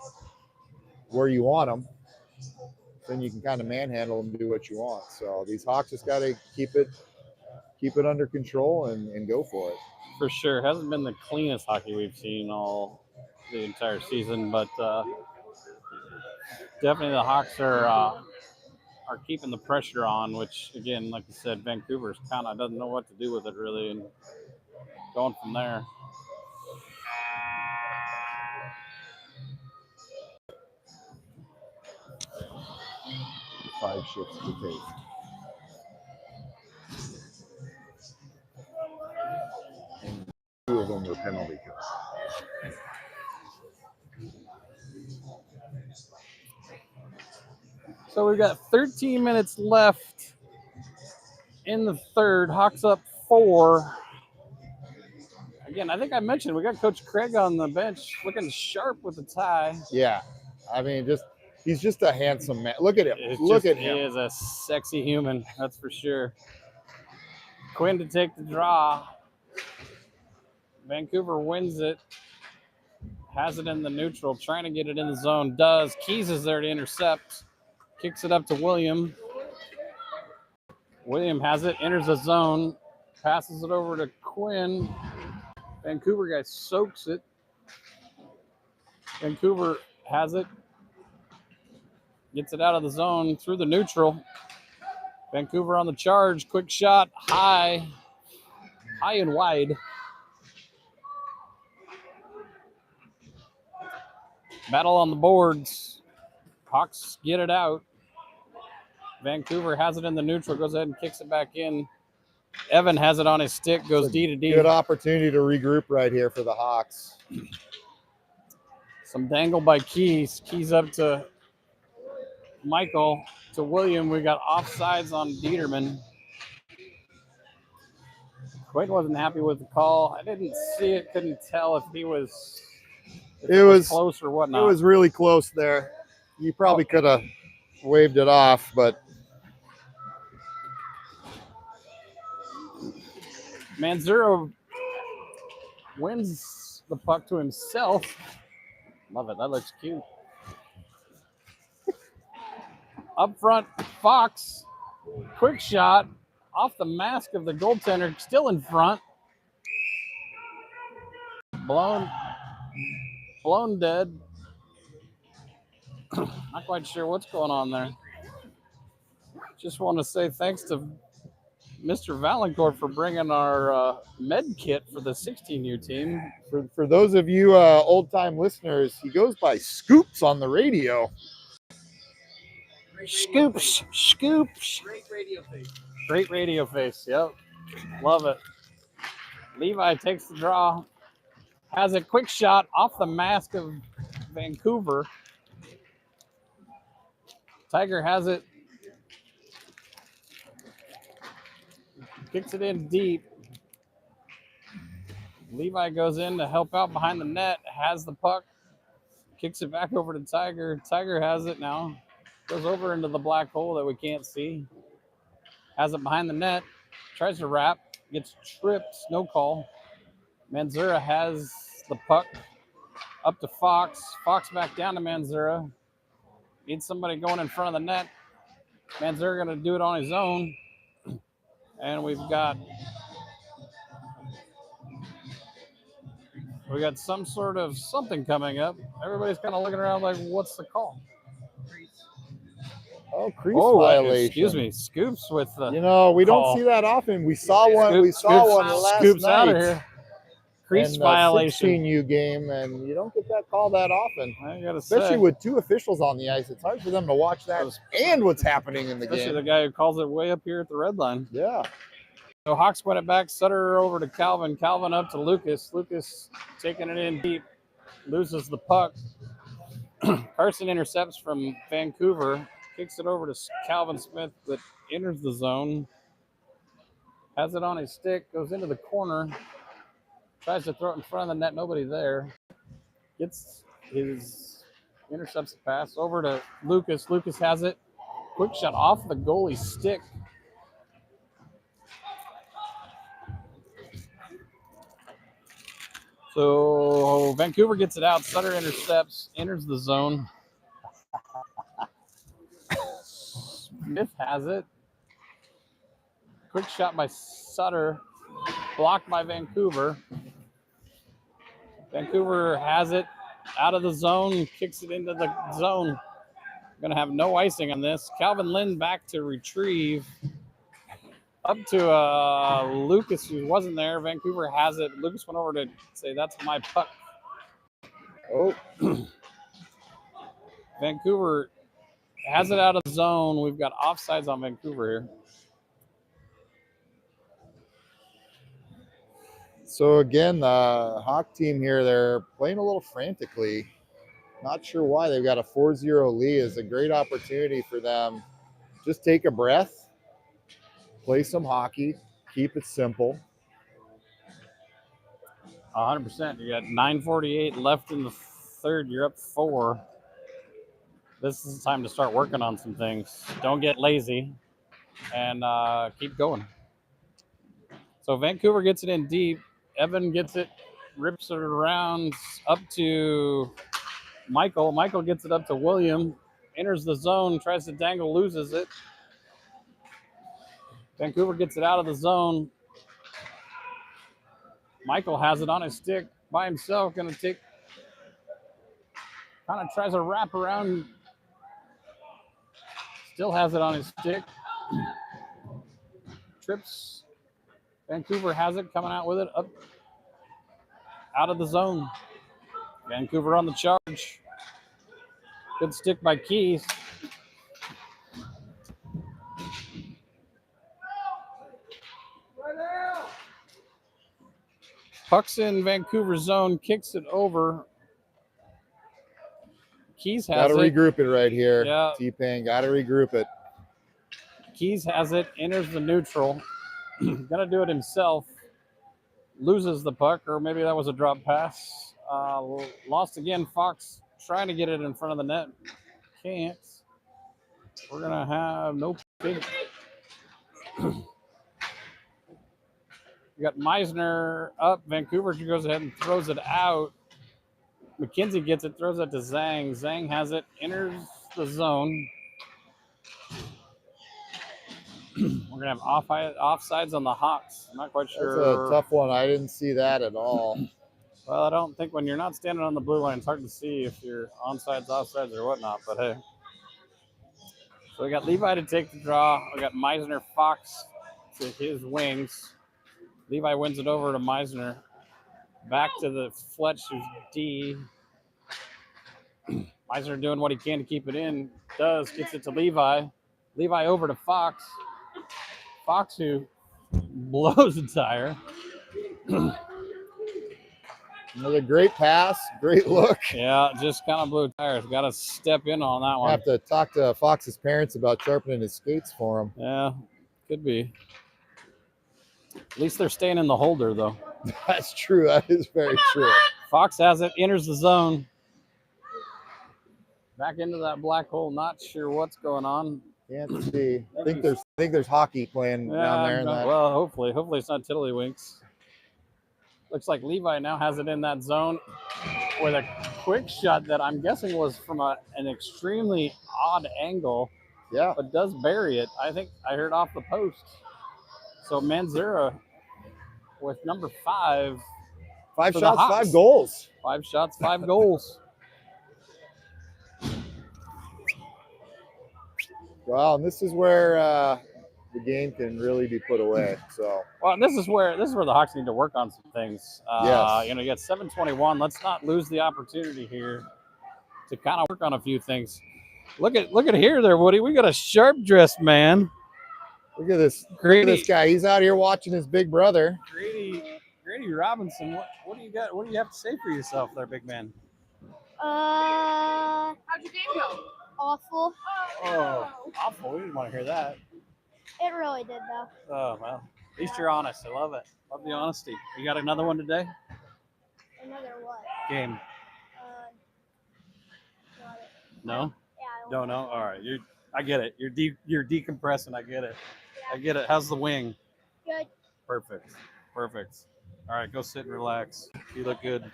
them. Then you can kind of manhandle them and do what you want. So these Hawks just got to keep it under control and go for it. For sure. Hasn't been the cleanest hockey we've seen all the entire season, but definitely the Hawks are keeping the pressure on, which, again, like you said, Vancouver's kind of doesn't know what to do with it, really, and going from there. Five shifts to take. And 2 of them were penalty kills. So we've got 13 minutes left in the third. Hawks up 4. Again, I think I mentioned we got Coach Craig on the bench looking sharp with the tie. Yeah. I mean, he's just a handsome man. Look at him. Look at him. He is a sexy human, that's for sure. Quinn to take the draw. Vancouver wins it. Has it in the neutral, trying to get it in the zone. Does. Keys is there to intercept. Kicks it up to William. William has it, enters the zone, passes it over to Quinn. Vancouver guy soaks it. Vancouver has it. Gets it out of the zone through the neutral. Vancouver on the charge. Quick shot. High and wide. Battle on the boards. Hawks get it out. Vancouver has it in the neutral. Goes ahead and kicks it back in. Evan has it on his stick. Goes D to D. Good opportunity to regroup right here for the Hawks. Some dangle by Keys. Keys up to Michael, to William. We got offsides on Dieterman. Quinn wasn't happy with the call. I didn't see it. Couldn't tell if he was. It was close or whatnot. It was really close there. You probably could have waved it off, but Manzuro wins the puck to himself. Love it. That looks cute. Up front, Fox. Quick shot off the mask of the goaltender, still in front. Blown dead. Not quite sure what's going on there. Just want to say thanks to Mr. Valancourt for bringing our med kit for the 16U team. For those of you old-time listeners, he goes by Scoops on the radio. Scoops. Great radio face. Yep. Love it. Levi takes the draw. Has a quick shot off the mask of Vancouver. Tiger has it. Kicks it in deep. Levi goes in to help out behind the net. Has the puck. Kicks it back over to Tiger. Tiger has it now. Goes over into the black hole that we can't see. Has it behind the net. Tries to wrap. Gets tripped. No call. Manzura has the puck up to Fox. Fox back down to Manzura. Needs somebody going in front of the net. Manzura going to do it on his own. And we've got some sort of something coming up. Everybody's kind of looking around like, what's the call? Oh, crease violation. Excuse me. Scoops with the we call. don't see that often. We saw one. We saw one last Scoops night. Out of here. Crease violation. 16U game, and you don't get that call that often. I gotta Especially say, with two officials on the ice, it's hard for them to watch that and what's happening in the especially game. the guy who calls it way up here at the red line. Yeah. So Hawks win it back. Sutter over to Calvin. Calvin up to Lucas. Lucas taking it in deep. Loses the puck. Carson intercepts from Vancouver. Kicks it over to Calvin Smith that enters the zone. Has it on his stick. Goes into the corner. Tries to throw it in front of the net. Nobody there. Gets his intercepts the pass over to Lucas. Lucas has it. Quick shot off the goalie's stick. So Vancouver gets it out. Sutter intercepts, enters the zone. Smith has it. Quick shot by Sutter. Blocked by Vancouver. Vancouver has it out of the zone. Kicks it into the zone. Going to have no icing on this. Calvin Lynn back to retrieve. Up to Lucas, who wasn't there. Vancouver has it. Lucas went over to say, that's my puck. Oh. Vancouver has it out of the zone. We've got offsides on Vancouver here. So again, the Hawk team here, they're playing a little frantically. Not sure why. They've got a 4-0 lead. It's a great opportunity for them. Just take a breath. Play some hockey. Keep it simple. 100%. You got 9:48 left in the third. You're up 4. This is the time to start working on some things. Don't get lazy and keep going. So Vancouver gets it in deep. Evan gets it, rips it around up to Michael. Michael gets it up to William. Enters the zone, tries to dangle, loses it. Vancouver gets it out of the zone. Michael has it on his stick by himself. Going to take, kind of tries a wrap around. Still has it on his stick. Trips. Vancouver has it, coming out with it, up out of the zone. Vancouver on the charge. Good stick by Keys. Puck's in Vancouver zone, kicks it over. Keys has Got to it. regroup it right here. Yeah. T-Pain, got to regroup it. Keys has it, enters the neutral. Gonna do it himself. Loses the puck, or maybe that was a drop pass. Lost again. Fox trying to get it in front of the net. Can't. We're gonna have no big. We got Meisner up. Vancouver goes ahead and throws it out. McKenzie gets it, throws it to Zhang. Zhang has it, enters the zone. We're gonna have offsides on the Hawks. I'm not quite That's sure. a tough one. I didn't see that at all. Well, I don't think when you're not standing on the blue line, it's hard to see if you're onside, offsides, or whatnot. But hey, so we got Levi to take the draw. We got Meisner Fox to his wings. Levi wins it over to Meisner. Back to the Fletch, who's D. Meisner doing what he can to keep it in. Gets it to Levi. Levi over to Fox. Fox, who blows a tire. Another great pass, great look. Yeah, just kind of blew tires. Got to step in on that I one. have to talk to Fox's parents about sharpening his skates for him. Yeah, could be. At least they're staying in the holder, though. That's true. That is very true. Fox has it, enters the zone. Back into that black hole. Not sure what's going on. Can't see. I think there's hockey playing down there. Well, hopefully it's not tiddlywinks. Looks like Levi now has it in that zone with a quick shot that I'm guessing was from an extremely odd angle. Yeah. But does bury it. I think I heard off the post. So Manzura with number 5. 5 for shots, the Hawks. 5 goals. 5 shots, 5 goals. Well, and this is where the game can really be put away. So, well, this is where the Hawks need to work on some things. Yes. You got 7:21. Let's not lose the opportunity here to kind of work on a few things. Look at here, there, Woody. We got a sharp dressed man. look at this. Grady, Look at this guy. He's out here watching his big brother. Grady Robinson. What do you got? What do you have to say for yourself, there, big man? How'd your game go? Awful. Oh, awful. We didn't want to hear that. It really did, though. Oh well. At least you're honest. I love it. Love the honesty. You got another one today? Another what? Game. Got it. No. Yeah, I Don't know. All right. I get it. You're decompressing. I get it. I get it. How's the wing? Good. Perfect. All right, go sit and relax. You look good.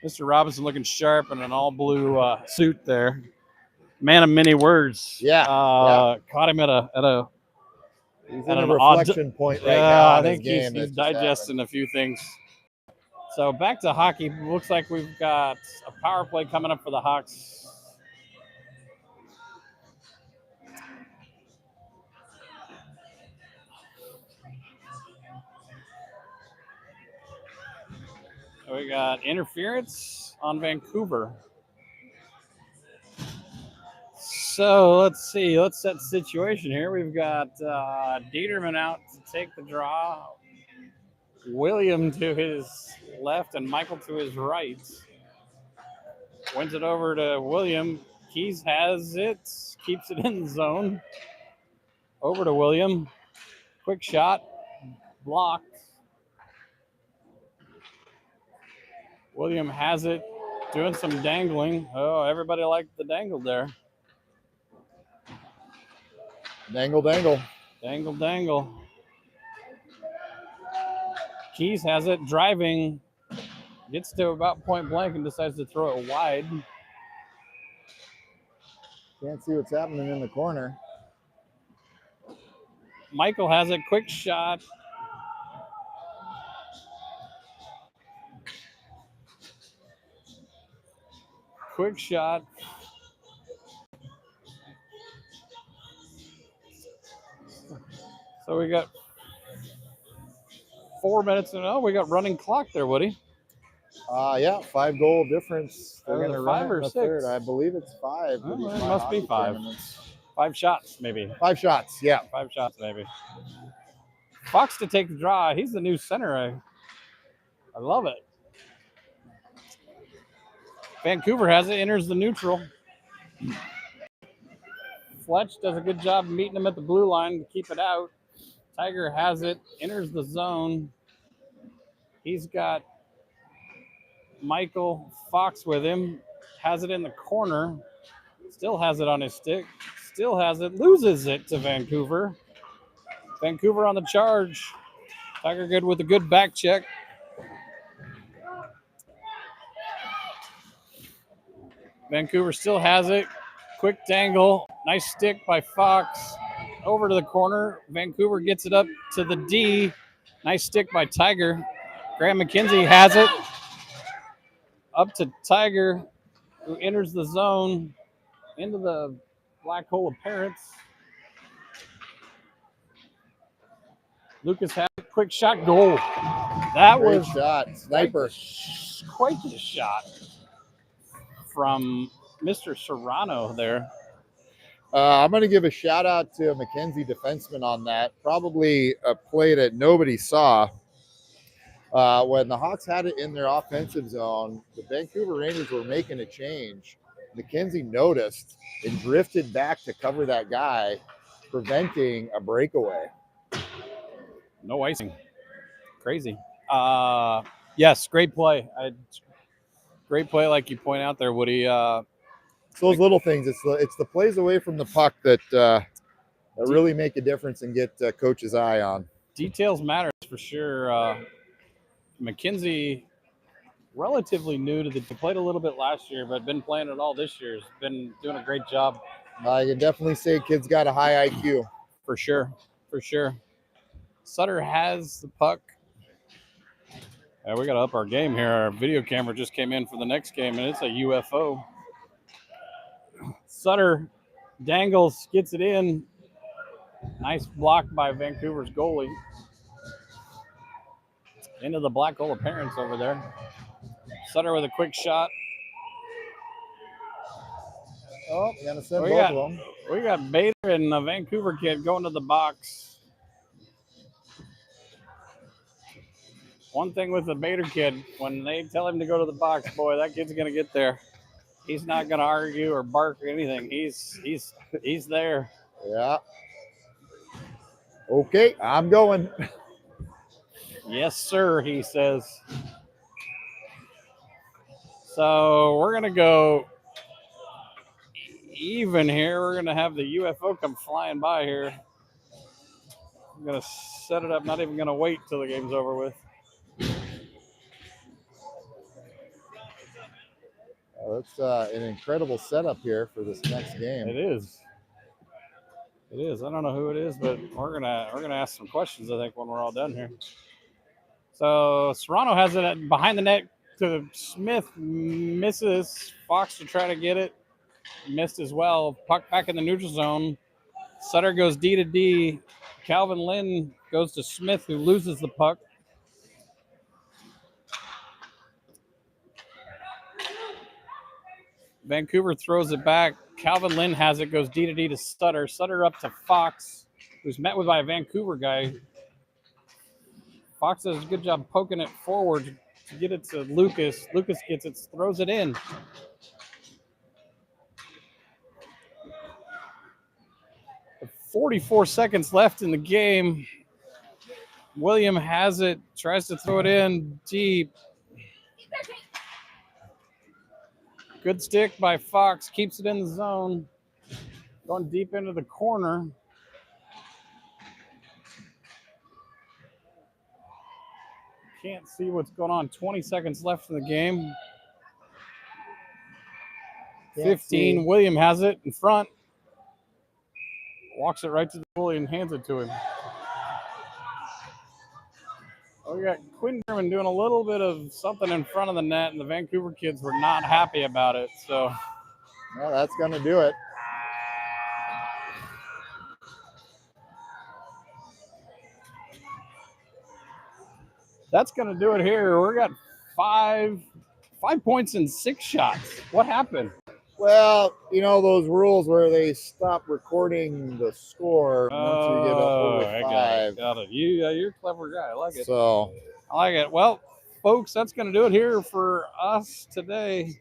Mr. Robinson looking sharp in an all blue suit there. Man of many words. Yeah. Caught him at a. He's at in a an reflection point right now. I in his think game. he's That just digesting a few things. So back to hockey. Looks like we've got a power play coming up for the Hawks. We got interference on Vancouver. So let's see. Let's set the situation here. We've got Dieterman out to take the draw. William to his left and Michael to his right. Wins it over to William. Keys has it. Keeps it in the zone. Over to William. Quick shot. Blocked. William has it. Doing some dangling. Oh, everybody liked the dangle there. Dangle, dangle. Dangle, dangle. Keys has it. Driving. Gets to about point blank and decides to throw it wide. Can't see what's happening in the corner. Michael has it. Quick shot. Quick shot. So we got 4 minutes and we got running clock there, Woody. Yeah, 5 goal difference. They're Was going it to run 5 it or in the 6? third. I believe it's 5. Oh, with it these must be hockey 5. tournaments. 5 shots, maybe. 5 shots, yeah. 5 shots, maybe. Fox to take the draw. He's the new center. I love it. Vancouver has it. Enters the neutral. Fletch does a good job meeting him at the blue line to keep it out. Tiger has it. Enters the zone. He's got Michael Fox with him. Has it in the corner. Still has it on his stick. Still has it. Loses it to Vancouver. Vancouver on the charge. Tiger good with a good back check. Vancouver still has it. Quick dangle. Nice stick by Fox. Over to the corner. Vancouver gets it up to the D. Nice stick by Tiger. Graham McKenzie has it. Up to Tiger, who enters the zone into the black hole of parents. Lucas has a quick shot goal. That Great was shot. Sniper. quite the shot from Mr. Serrano there. I'm going to give a shout out to a McKenzie defenseman on that. Probably a play that nobody saw. When the Hawks had it in their offensive zone, the Vancouver Rangers were making a change. McKenzie noticed and drifted back to cover that guy, preventing a breakaway. No icing. Crazy. Yes, great play. Great play, like you point out there, Woody. It's those little things. It's the plays away from the puck that really make a difference and get coach's eye on. Details matter for sure. McKenzie, relatively new to the team, played a little bit last year, but been playing it all this year. Has been doing a great job. I can definitely say kid's got a high IQ. For sure. Sutter has the puck. We got to up our game here. Our video camera just came in for the next game, and it's a UFO. Sutter dangles, gets it in. Nice block by Vancouver's goalie. Into the black hole of parents over there. Sutter with a quick shot. Oh, you're going to send both of them. We got Bader and a Vancouver kid going to the box. One thing with the Bader kid, when they tell him to go to the box, boy, that kid's going to get there. He's not going to argue or bark or anything. He's there. Yeah. Okay, I'm going. Yes, sir, he says. So we're going to go even here. We're going to have the UFO come flying by here. I'm going to set it up, not even going to wait till the game's over with. That's an incredible setup here for this next game. It is. I don't know who it is, but we're gonna ask some questions, I think, when we're all done here. So Serrano has it behind the net to Smith, misses. Fox to try to get it, missed as well. Puck back in the neutral zone. Sutter goes D to D. Calvin Lynn goes to Smith, who loses the puck. Vancouver throws it back. Calvin Lynn has it, goes D to D to Sutter. Sutter up to Fox, who's met with by a Vancouver guy. Fox does a good job poking it forward to get it to Lucas. Lucas gets it, throws it in. With 44 seconds left in the game. William has it, tries to throw it in deep. Good stick by Fox, keeps it in the zone. Going deep into the corner. Can't see what's going on. 20 seconds left in the game. 15. William has it in front. Walks it right to the goalie and hands it to him. We got Quinn German doing a little bit of something in front of the net, and the Vancouver kids were not happy about it. So, well, that's going to do it. That's going to do it here. We got 5 points in 6 shots. What happened? Well, you know those rules where they stop recording the score once you get over 5. Got it. You're a clever guy. I like it. So I like it. Well, folks, that's going to do it here for us today.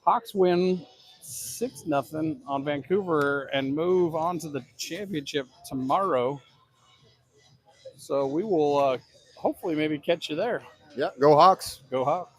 Hawks win 6-0 on Vancouver and move on to the championship tomorrow. So we will hopefully maybe catch you there. yeah, go Hawks. Go Hawks.